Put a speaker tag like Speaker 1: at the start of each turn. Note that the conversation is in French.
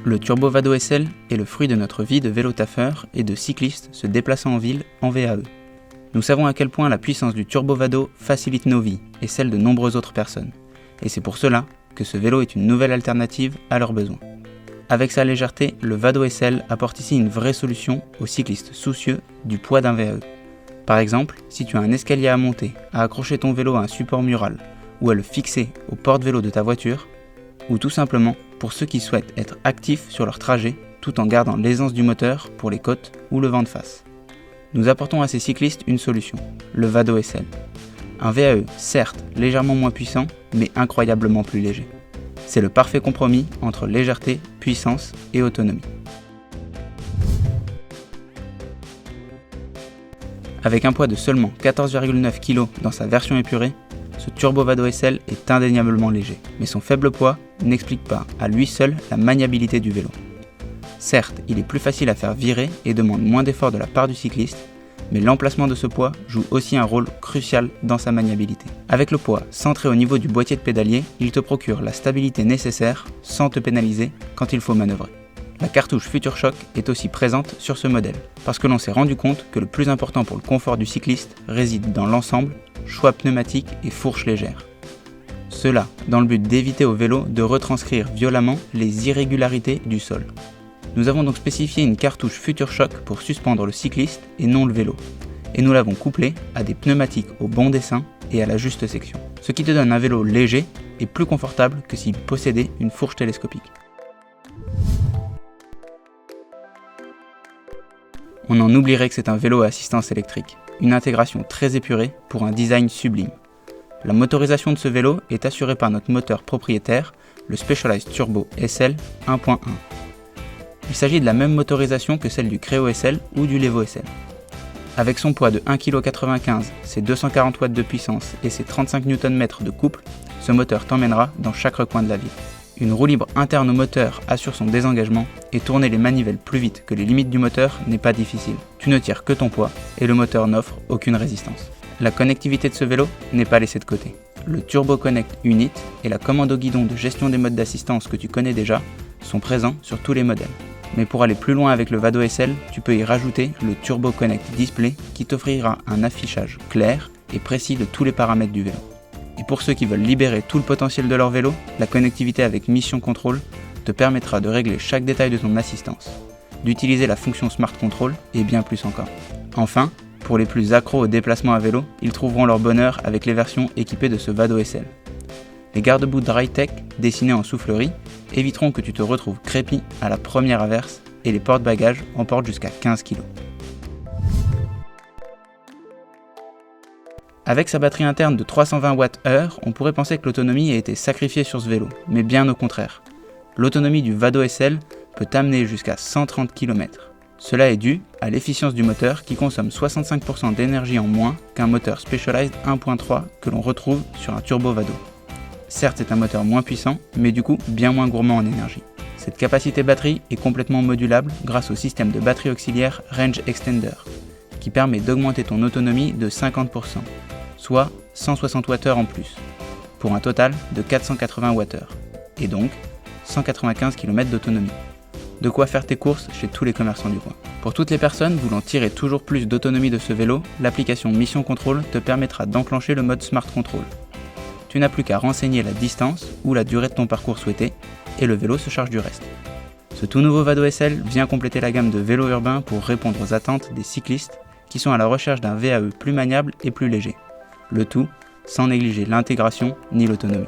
Speaker 1: Le Turbo Vado SL est le fruit de notre vie de vélo-taffeur et de cyclistes se déplaçant en ville en VAE. Nous savons à quel point la puissance du Turbo Vado facilite nos vies et celles de nombreuses autres personnes. Et c'est pour cela que ce vélo est une nouvelle alternative à leurs besoins. Avec sa légèreté, le Vado SL apporte ici une vraie solution aux cyclistes soucieux du poids d'un VAE. Par exemple, si tu as un escalier à monter, à accrocher ton vélo à un support mural ou à le fixer au porte-vélo de ta voiture, ou tout simplement pour ceux qui souhaitent être actifs sur leur trajet tout en gardant l'aisance du moteur pour les côtes ou le vent de face. Nous apportons à ces cyclistes une solution, le Vado SL. Un VAE, certes légèrement moins puissant, mais incroyablement plus léger. C'est le parfait compromis entre légèreté, puissance et autonomie. Avec un poids de seulement 14,9 kg dans sa version épurée, ce Turbo Vado SL est indéniablement léger, mais son faible poids n'explique pas à lui seul la maniabilité du vélo. Certes, il est plus facile à faire virer et demande moins d'efforts de la part du cycliste, mais l'emplacement de ce poids joue aussi un rôle crucial dans sa maniabilité. Avec le poids centré au niveau du boîtier de pédalier, il te procure la stabilité nécessaire sans te pénaliser quand il faut manœuvrer. La cartouche Future Shock est aussi présente sur ce modèle, parce que l'on s'est rendu compte que le plus important pour le confort du cycliste réside dans l'ensemble, choix pneumatique et fourche légère. Cela dans le but d'éviter au vélo de retranscrire violemment les irrégularités du sol. Nous avons donc spécifié une cartouche Future Shock pour suspendre le cycliste et non le vélo, et nous l'avons couplée à des pneumatiques au bon dessin et à la juste section, ce qui te donne un vélo léger et plus confortable que s'il possédait une fourche télescopique. On en oublierait que c'est un vélo à assistance électrique, une intégration très épurée pour un design sublime. La motorisation de ce vélo est assurée par notre moteur propriétaire, le Specialized Turbo SL 1.1. Il s'agit de la même motorisation que celle du Creo SL ou du Levo SL. Avec son poids de 1,95 kg, ses 240 watts de puissance et ses 35 Nm de couple, ce moteur t'emmènera dans chaque recoin de la ville. Une roue libre interne au moteur assure son désengagement et tourner les manivelles plus vite que les limites du moteur n'est pas difficile. Tu ne tires que ton poids et le moteur n'offre aucune résistance. La connectivité de ce vélo n'est pas laissée de côté. Le Turbo Connect Unit et la commande au guidon de gestion des modes d'assistance que tu connais déjà sont présents sur tous les modèles. Mais pour aller plus loin avec le Vado SL, tu peux y rajouter le Turbo Connect Display qui t'offrira un affichage clair et précis de tous les paramètres du vélo. Et pour ceux qui veulent libérer tout le potentiel de leur vélo, la connectivité avec Mission Control te permettra de régler chaque détail de ton assistance, d'utiliser la fonction Smart Control et bien plus encore. Enfin, pour les plus accros au déplacement à vélo, ils trouveront leur bonheur avec les versions équipées de ce Vado SL. Les garde-boue Drytech, dessinés en soufflerie, éviteront que tu te retrouves crépi à la première averse et les porte-bagages emportent jusqu'à 15 kg. Avec sa batterie interne de 320 Wh, on pourrait penser que l'autonomie a été sacrifiée sur ce vélo, mais bien au contraire. L'autonomie du Vado SL peut t'amener jusqu'à 130 km. Cela est dû à l'efficience du moteur qui consomme 65% d'énergie en moins qu'un moteur Specialized 1.3 que l'on retrouve sur un Turbo Vado. Certes, c'est un moteur moins puissant, mais du coup bien moins gourmand en énergie. Cette capacité batterie est complètement modulable grâce au système de batterie auxiliaire Range Extender, qui permet d'augmenter ton autonomie de 50%, soit 160 Wh en plus, pour un total de 480 Wh, et donc 195 km d'autonomie. De quoi faire tes courses chez tous les commerçants du coin. Pour toutes les personnes voulant tirer toujours plus d'autonomie de ce vélo, l'application Mission Control te permettra d'enclencher le mode Smart Control. Tu n'as plus qu'à renseigner la distance ou la durée de ton parcours souhaité, et le vélo se charge du reste. Ce tout nouveau Vado SL vient compléter la gamme de vélos urbains pour répondre aux attentes des cyclistes qui sont à la recherche d'un VAE plus maniable et plus léger. Le tout sans négliger l'intégration ni l'autonomie.